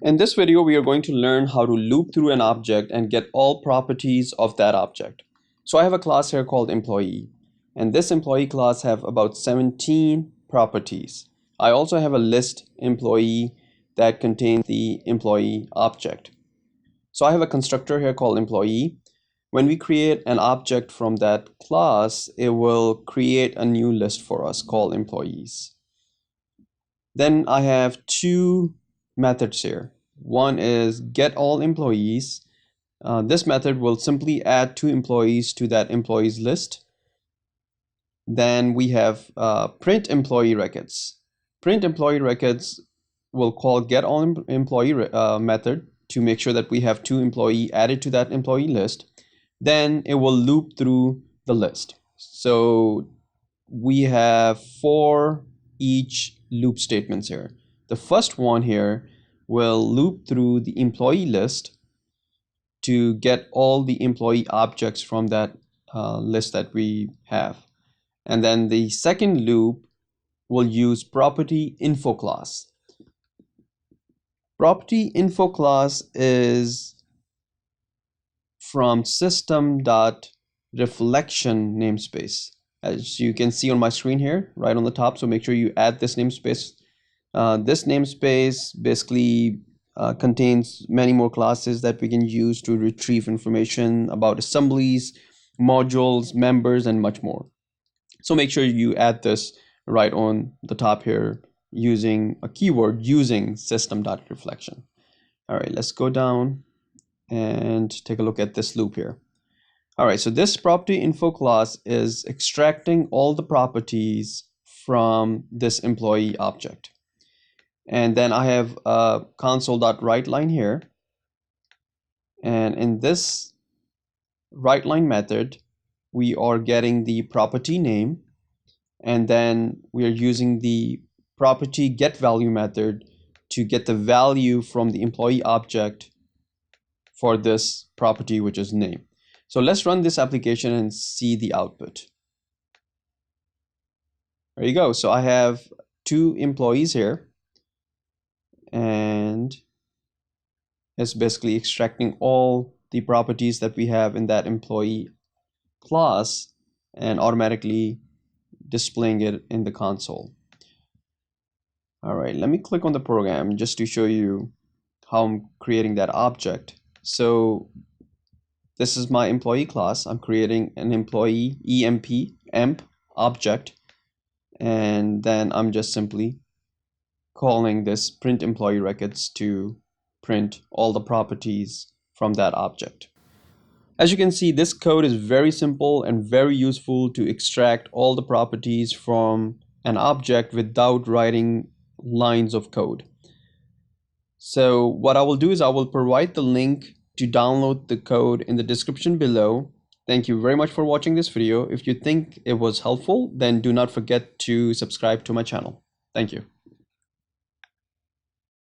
In this video, we are going to learn how to loop through an object and get all properties of that object. So I have a class here called employee, and this employee class have about 17 properties. I also have a list employee that contains the employee object. So I have a constructor here called employee. When we create an object from that class, it will create a new list for us called employees. Then I have two methods here. One is get all employees. This method will simply add two employees to that employees list. Then we have print employee records. Print employee records will call get all employee method to make sure that we have two employee added to that employee list. Then it will loop through the list. So we have 4 each loop statements here. The first one here will loop through the employee list to get all the employee objects from that list that we have. And then the second loop will use PropertyInfo class. PropertyInfo class is from System.Reflection namespace. As you can see on my screen here, right on the top. So make sure you add this namespace. This namespace basically contains many more classes that we can use to retrieve information about assemblies, modules, members, and much more. So make sure you add this right on the top here using a keyword using System.Reflection. All right, let's go down and take a look at this loop here. All right, so this PropertyInfo class is extracting all the properties from this employee object. And then I have a console.writeLine here. And in this writeLine method, we are getting the property name. And then we are using the property getValue method to get the value from the employee object for this property, which is name. So let's run this application and see the output. There you go. So I have 2 employees here, and it's basically extracting all the properties that we have in that employee class and automatically displaying it in the console. All right, let me click on the program just to show you how I'm creating that object. So this is my employee class. I'm creating an employee emp object, and then I'm just simply calling this print employee records to print all the properties from that object. As you can see, this code is very simple and very useful to extract all the properties from an object without writing lines of code. So what I will do is I will provide the link to download the code in the description below. Thank you very much for watching this video. If you think it was helpful, then do not forget to subscribe to my channel. Thank you.